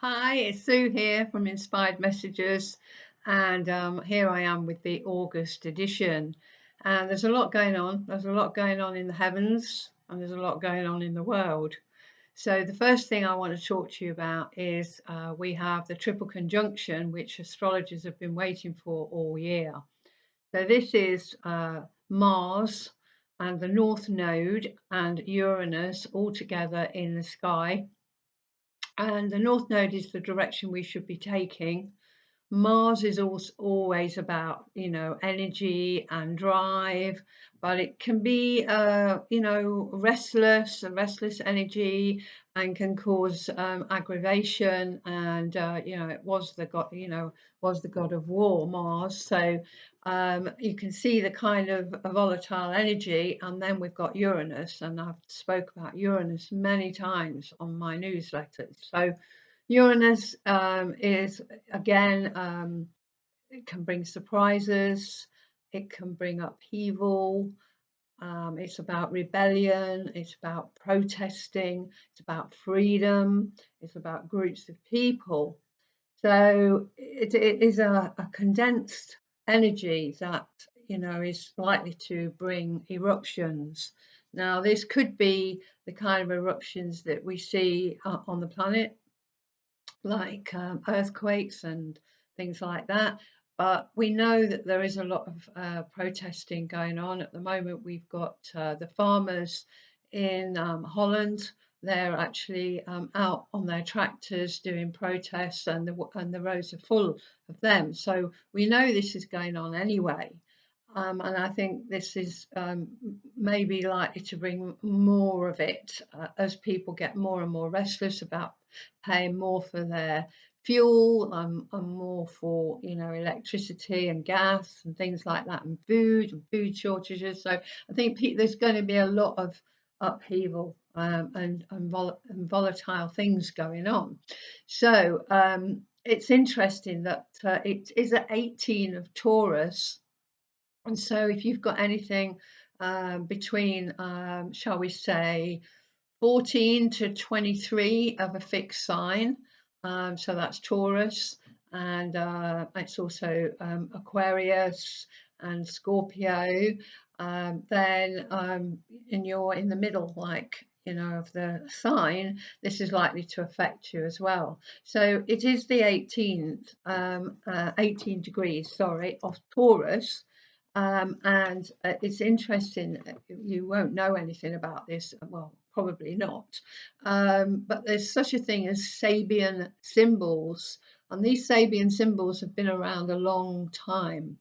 Hi, it's Sue here from Inspired Messages, and here I am with the August edition. And there's a lot going on. There's a lot going on in the heavens, and there's a lot going on in the world. So, the first thing I want to talk to you about is we have the triple conjunction, which astrologers have been waiting for all year. So, this is Mars and the North Node and Uranus all together in the sky, and the North Node is the direction we should be taking. Mars is also always about, energy and drive, but it can be, restless, a restless energy, and can cause aggravation. And it was the god, was the god of war, Mars. So you can see the kind of a volatile energy. And then we've got Uranus, and I've spoke about Uranus many times on my newsletters. So Uranus is again, it can bring surprises, it can bring upheaval, it's about rebellion, it's about protesting, it's about freedom, it's about groups of people. So it is a condensed energy that, is likely to bring eruptions. Now, this could be the kind of eruptions that we see on the planet, like earthquakes and things like that. But we know that there is a lot of protesting going on at the moment. We've got the farmers in Holland. They're actually out on their tractors doing protests, and the roads are full of them. So we know this is going on anyway. And I think this is maybe likely to bring more of it as people get more and more restless about paying more for their fuel, and more for, electricity and gas and things like that, and food shortages. So I think there's going to be a lot of upheaval, and volatile things going on. So it's interesting that it is at 18 of Taurus, and so if you've got anything between, shall we say, 14 to 23 of a fixed sign, so that's Taurus, and it's also Aquarius and Scorpio, then and you're in the middle, like, of the sign, this is likely to affect you as well. So it is the 18 degrees, sorry, of Taurus. And it's interesting, you won't know anything about this, well, probably not, but there's such a thing as Sabian symbols, and these Sabian symbols have been around a long time.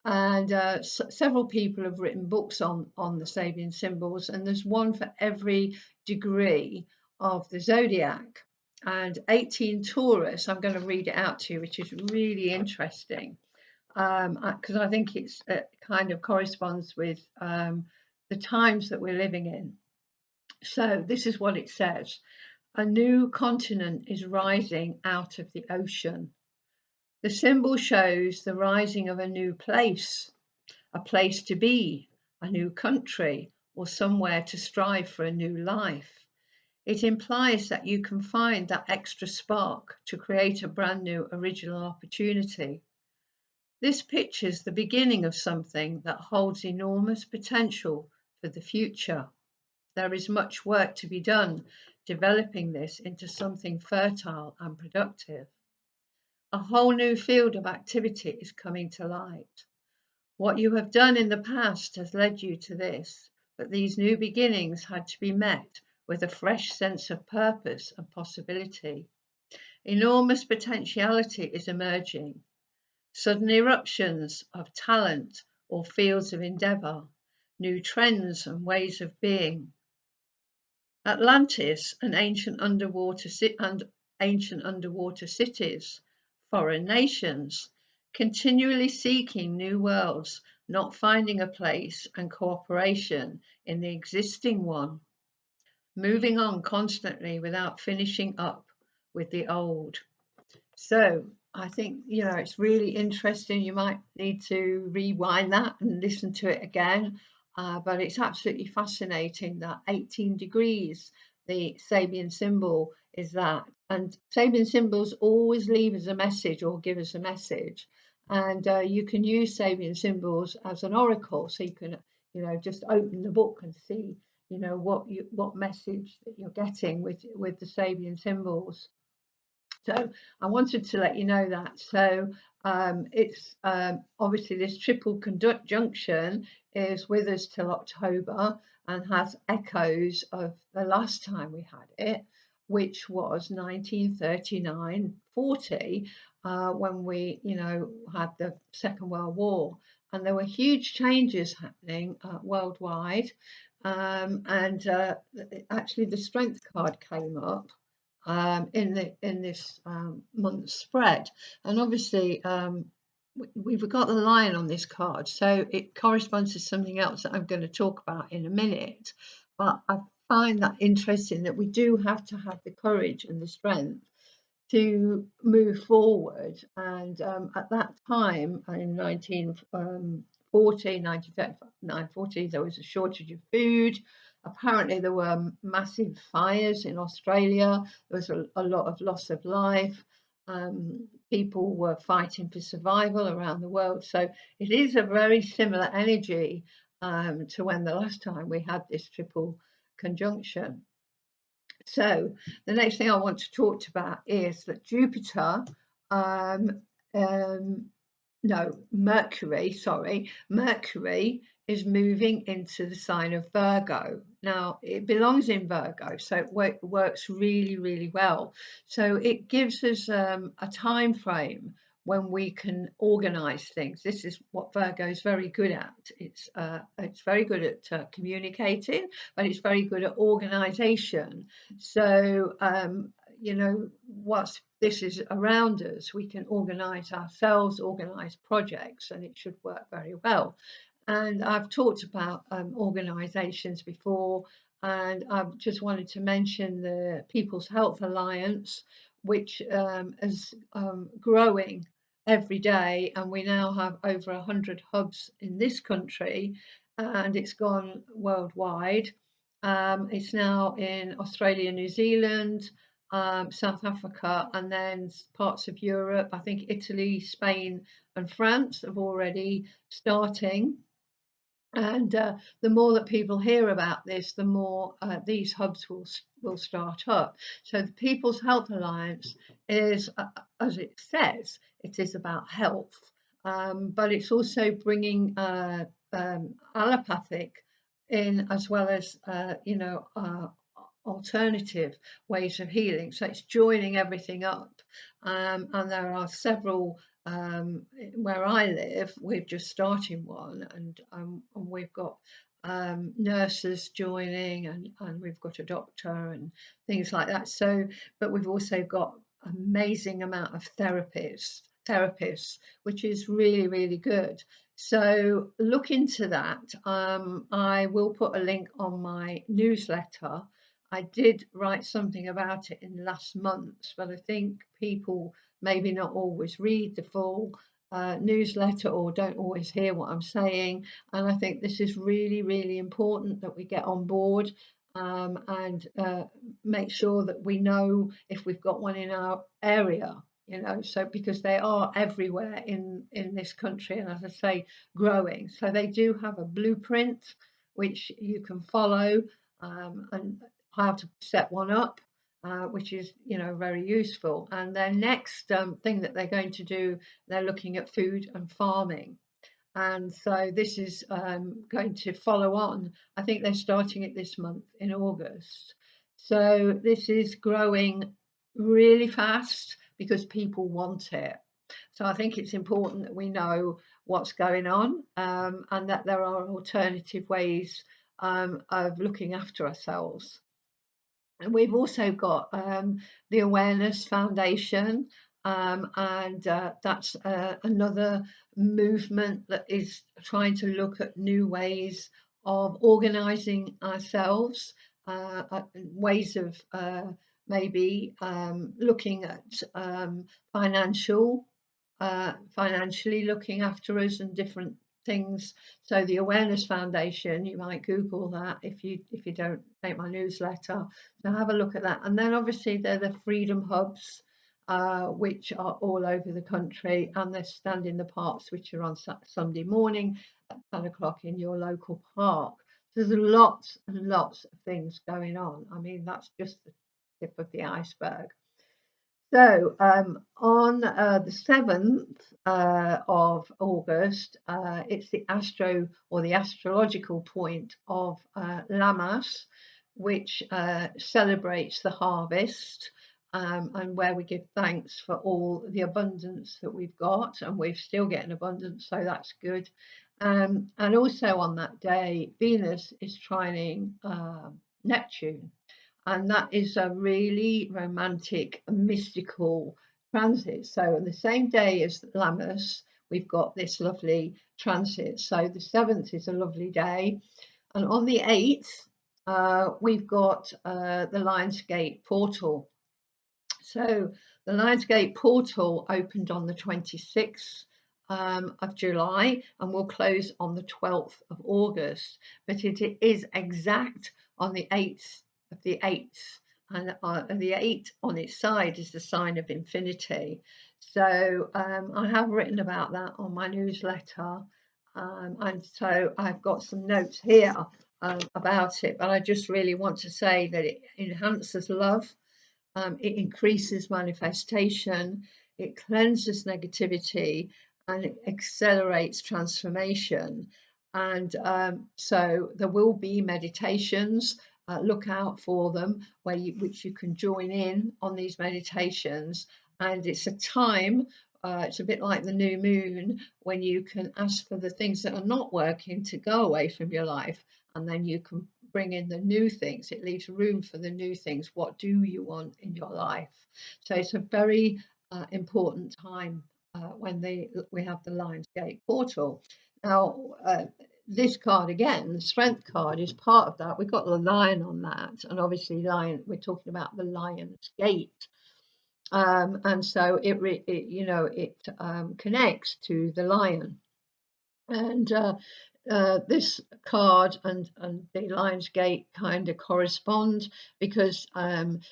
And several people have written books on the Sabian symbols, and there's one for every degree of the zodiac. And 18 Taurus, I'm going to read it out to you, which is really interesting, because I think it kind of corresponds with the times that we're living in. So this is what it says: a new continent is rising out of the ocean. The symbol shows the rising of a new place, a place to be, a new country, or somewhere to strive for a new life. It implies that you can find that extra spark to create a brand new original opportunity. This pictures the beginning of something that holds enormous potential for the future. There is much work to be done developing this into something fertile and productive. A whole new field of activity is coming to light. What you have done in the past has led you to this, but these new beginnings had to be met with a fresh sense of purpose and possibility. Enormous potentiality is emerging. Sudden eruptions of talent or fields of endeavour, new trends and ways of being. Atlantis and ancient underwater cities, foreign nations, continually seeking new worlds, not finding a place and cooperation in the existing one, moving on constantly without finishing up with the old. So I think, it's really interesting. You might need to rewind that and listen to it again. But it's absolutely fascinating that 18 degrees the Sabian symbol is that. And Sabian symbols always leave us a message or give us a message. And you can use Sabian symbols as an oracle, so you can, just open the book and see, what message that you're getting with the Sabian symbols. So I wanted to let you know that. So it's obviously this triple conjunction is with us till October and has echoes of the last time we had it, which was 1939-40, when we, had the Second World War. And there were huge changes happening worldwide. And actually, the strength card came up in this month's spread, and obviously we've got the lion on this card, so it corresponds to something else that I'm going to talk about in a minute. But I find that interesting that we do have to have the courage and the strength to move forward. And at that time, in 1940, 1940, there was a shortage of food. Apparently, there were massive fires in Australia. There was a lot of loss of life. People were fighting for survival around the world. So it is a very similar energy to when the last time we had this triple conjunction. So the next thing I want to talk about is that Jupiter, um, um, no, Mercury, sorry, Mercury is moving into the sign of Virgo. Now, it belongs in Virgo, so it works really, really well. So it gives us a time frame when we can organize things. This is what Virgo is very good at. It's very good at communicating, but it's very good at organization. So once this is around us, we can organize ourselves, organize projects, and it should work very well. And I've talked about organizations before, and I just wanted to mention the People's Health Alliance, which is growing every day, and we now have over 100 hubs in this country, and it's gone worldwide. It's now in Australia, New Zealand, South Africa, and then parts of Europe. I think Italy, Spain, and France have already starting. And the more that people hear about this, the more these hubs will start up. So the People's Health Alliance is, as it says, it is about health, but it's also bringing allopathic in, as well as alternative ways of healing. So it's joining everything up, and there are several. Where I live, we're just starting one, and we've got nurses joining, and we've got a doctor and things like that. So, but we've also got amazing amount of therapists, which is really, really good. So look into that. I will put a link on my newsletter. I did write something about it in last month, but I think people maybe not always read the full newsletter or don't always hear what I'm saying. And I think this is really, really important that we get on board and make sure that we know if we've got one in our area. So because they are everywhere in this country, and as I say, growing. So they do have a blueprint which you can follow, and how to set one up, which is very useful. And their next thing that they're going to do, they're looking at food and farming, and so this is going to follow on. I think they're starting it this month in August. So this is growing really fast because people want it. So I think it's important that we know what's going on, and that there are alternative ways of looking after ourselves. And we've also got the Awareness Foundation, and that's another movement that is trying to look at new ways of organising ourselves, ways of maybe looking at financially looking after us, and different things. So the Awareness Foundation, you might Google that if you don't take my newsletter. So have a look at that. And then obviously they're the Freedom Hubs, which are all over the country, and they're stand in the parks, which are on Sunday morning at 10 o'clock in your local park. There's lots and lots of things going on. I mean, that's just the tip of the iceberg. So on the 7th of August, it's the astro or the astrological point of Lammas, which celebrates the harvest, and where we give thanks for all the abundance that we've got, and we're still getting abundance, so that's good. And also on that day, Venus is trining Neptune. And that is a really romantic, mystical transit. So on the same day as Lammas, we've got this lovely transit. So the 7th is a lovely day. And on the 8th, we've got the Lionsgate portal. So the Lionsgate portal opened on the 26th of July and will close on the 12th of August. But it is exact on the 8th of the 8th. And the 8 on its side is the sign of infinity. So I have written about that on my newsletter. And so I've got some notes here about it. But I just really want to say that it enhances love. It increases manifestation, it cleanses negativity, and it accelerates transformation. And so there will be meditations. Look out for them, which you can join in on these meditations. And it's a time. It's a bit like the new moon when you can ask for the things that are not working to go away from your life, and then you can bring in the new things. It leaves room for the new things. What do you want in your life? So it's a very important time when we have the Lionsgate portal. Now, this card again, the Strength card, is part of that. We've got the lion on that, and obviously lion. We're talking about the Lion's Gate. And so it connects to the lion. And this card and the Lionsgate kind of correspond because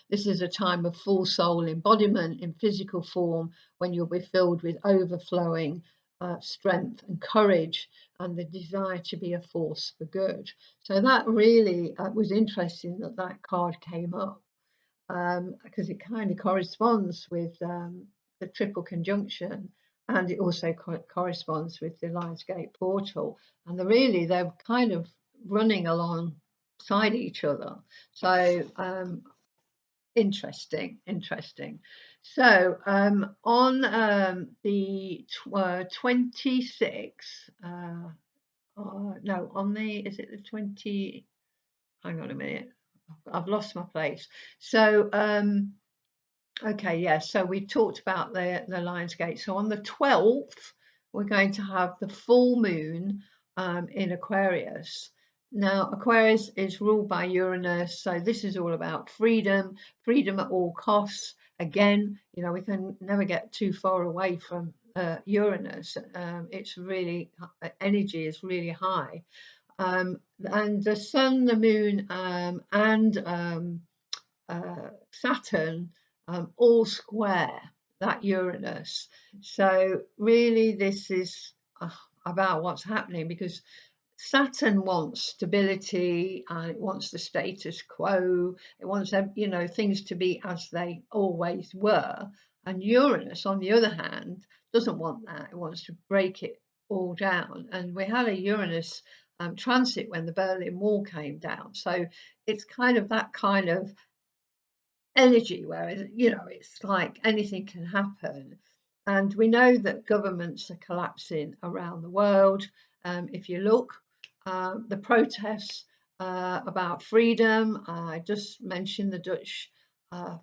this is a time of full soul embodiment in physical form, when you'll be filled with overflowing strength and courage and the desire to be a force for good. So that really was interesting that that card came up, because it kind of corresponds with the triple conjunction, and it also corresponds with the Lionsgate portal, and they're kind of running alongside each other. So interesting. So on the 26th, no, on the, is it the 20? Hang on a minute, I've lost my place. So okay, yeah, so we talked about the Lionsgate. So on the 12th, we're going to have the full moon in Aquarius. Now, Aquarius is ruled by Uranus, so this is all about freedom at all costs. Again, we can never get too far away from Uranus. It's really, energy is really high. And the sun, the moon, and Saturn all square that Uranus. So really this is about what's happening, because Saturn wants stability and it wants the status quo. It wants things to be as they always were. And Uranus, on the other hand, doesn't want that. It wants to break it all down. And we had a Uranus transit when the Berlin Wall came down. So it's kind of that kind of energy where it's like anything can happen. And we know that governments are collapsing around the world. If you look, the protests about freedom, I just mentioned the Dutch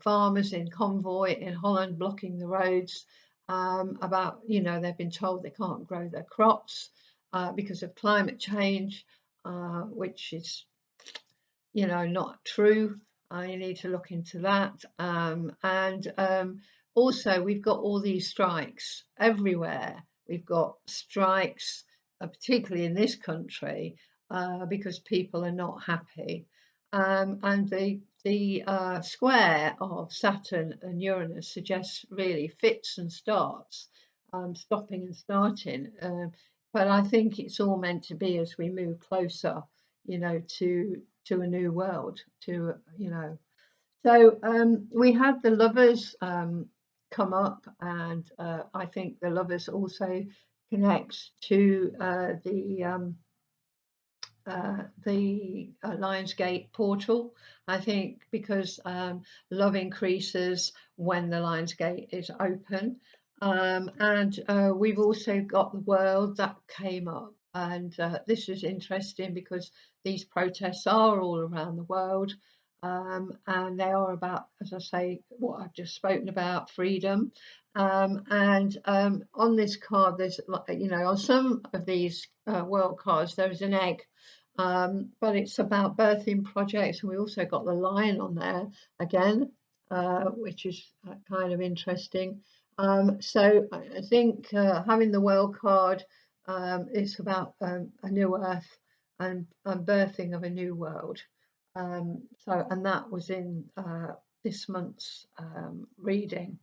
farmers in Convoy in Holland blocking the roads, about they've been told they can't grow their crops because of climate change, which is not true. You need to look into that. And also, we've got all these strikes everywhere. We've got strikes particularly in this country, because people are not happy. And the square of Saturn and Uranus suggests really fits and starts, stopping and starting. But I think it's all meant to be as we move closer, to a new world, So we had the lovers come up, and I think the lovers also connects to the Lionsgate portal. I think because love increases when the Lionsgate is open. And we've also got the world that came up. And this is interesting because these protests are all around the world. And they are about, as I say, what I've just spoken about, freedom. And on this card, there's, on some of these world cards, there is an egg, but it's about birthing projects, and we also got the lion on there again, which is kind of interesting. So I think having the world card is about a new earth and birthing of a new world. And that was in this month's reading.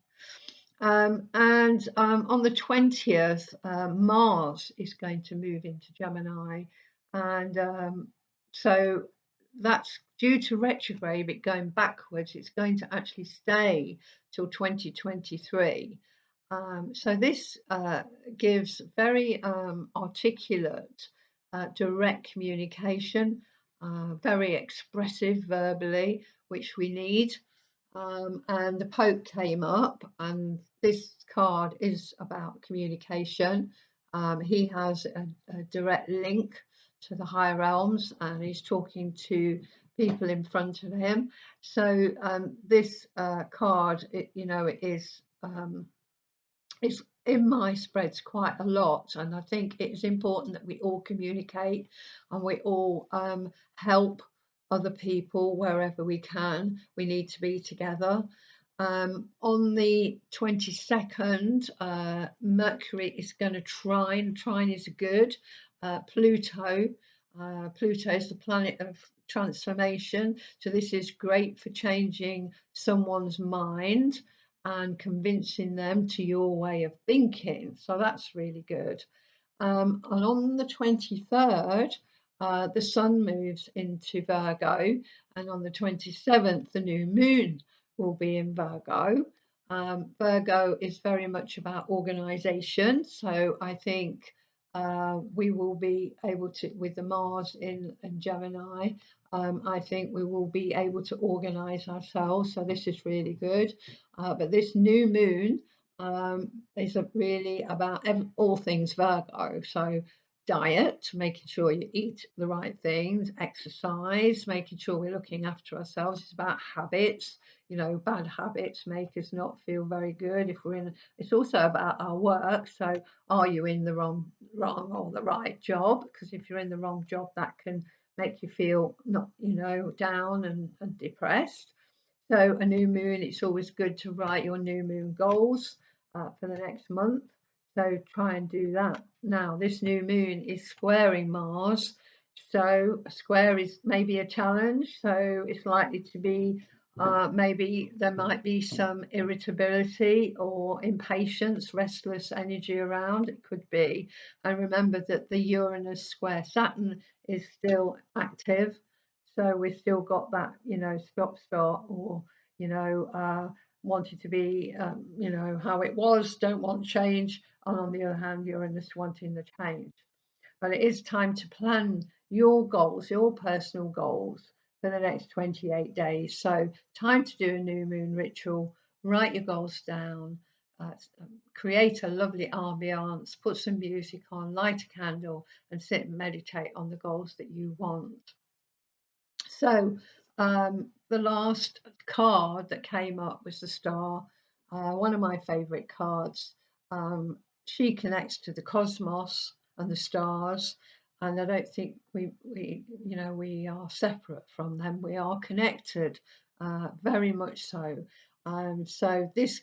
And on the 20th, Mars is going to move into Gemini. And so that's due to retrograde, but going backwards, it's going to actually stay till 2023. So this gives very articulate, direct communication, very expressive verbally, which we need. And the Pope came up, and this card is about communication. He has a direct link to the higher realms, and he's talking to people in front of him. So this card, it is it's in my spreads quite a lot, and I think it's important that we all communicate and we all help other people wherever we can. We need to be together. On the 22nd, Mercury is going to trine. Trine is good. Pluto. Pluto is the planet of transformation. So this is great for changing someone's mind and convincing them to your way of thinking. So that's really good. And on the 23rd, the sun moves into Virgo, and on the 27th, the new moon will be in Virgo. Virgo is very much about organization, so I think we will be able to, with the Mars in Gemini, I think we will be able to organize ourselves, so this is really good. But this new moon is really about all things Virgo. So diet, making sure you eat the right things, exercise, making sure we're looking after ourselves. It's about habits. Bad habits make us not feel very good if we're in. It's also about our work. So are you in the wrong or the right job? Because if you're in the wrong job, that can make you feel not, down and depressed. So a new moon, it's always good to write your new moon goals for the next month. So try and do that. Now, this new moon is squaring Mars. So a square is maybe a challenge. So it's likely to be, maybe there might be some irritability or impatience, restless energy around. It could be. And remember that the Uranus square Saturn is still active. So we've still got that, stop start, or, wanted to be, how it was, don't want change. And on the other hand, you're in this wanting the change. But it is time to plan your goals, your personal goals for the next 28 days. So time to do a new moon ritual, write your goals down, create a lovely ambiance, put some music on, light a candle, and sit and meditate on the goals that you want. So the last card that came up was the star, one of my favourite cards. She connects to the cosmos and the stars, and I don't think we are separate from them. We are connected, very much so. So this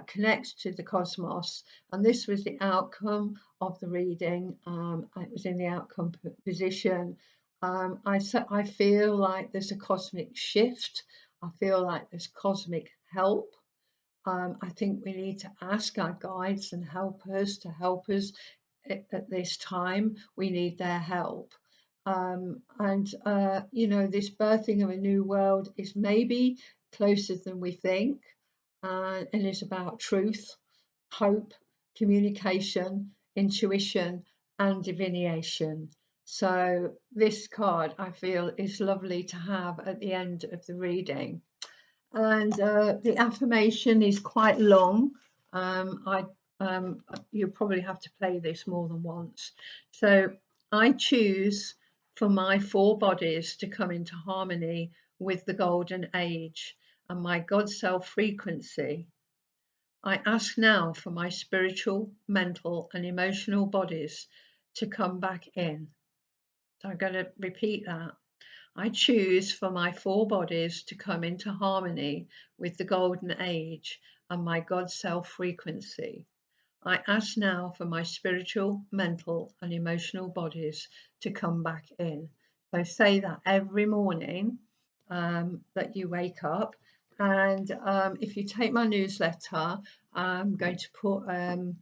connects to the cosmos, and this was the outcome of the reading. It was in the outcome position. I feel like there's a cosmic shift. I feel like there's cosmic help. I think we need to ask our guides and helpers to help us at this time. We need their help. This birthing of a new world is maybe closer than we think, and it's about truth, hope, communication, intuition, and divination. So, this card I feel is lovely to have at the end of the reading. And the affirmation is quite long. I You probably have to play this more than once. So I choose for my four bodies to come into harmony with the golden age and my God self frequency. I ask now for my spiritual, mental, and emotional bodies to come back in. So I'm going to repeat that. I choose for my four bodies to come into harmony with the golden age and my God self frequency. I ask now for my spiritual, mental, and emotional bodies to come back in. So say that every morning that you wake up. And if you take my newsletter, I'm going to put a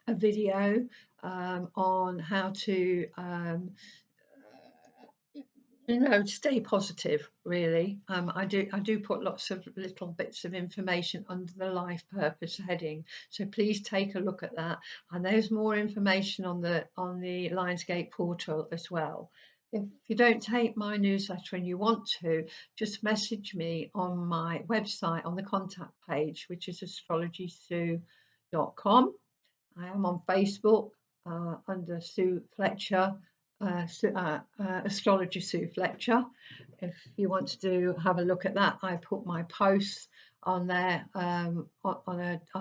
video on how to stay positive, really. I do put lots of little bits of information under the life purpose heading, so please take a look at that. And there's more information on the Lionsgate portal as well. If you don't take my newsletter and you want to, just message me on my website on the contact page, which is astrologysue.com. I am on Facebook under Sue Fletcher, Astrology Sue Fletcher. If you want to have a look at that, I put my posts on there on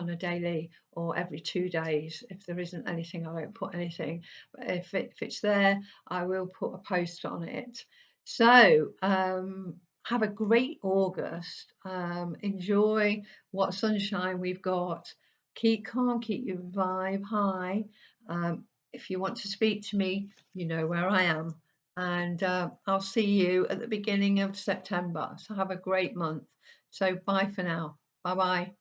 a daily or every 2 days. If there isn't anything, I won't put anything. But if it's there, I will put a post on it. So have a great August. Enjoy what sunshine we've got. Keep calm, keep your vibe high. If you want to speak to me, you know where I am. And I'll see you at the beginning of September. So have a great month. So bye for now. Bye bye.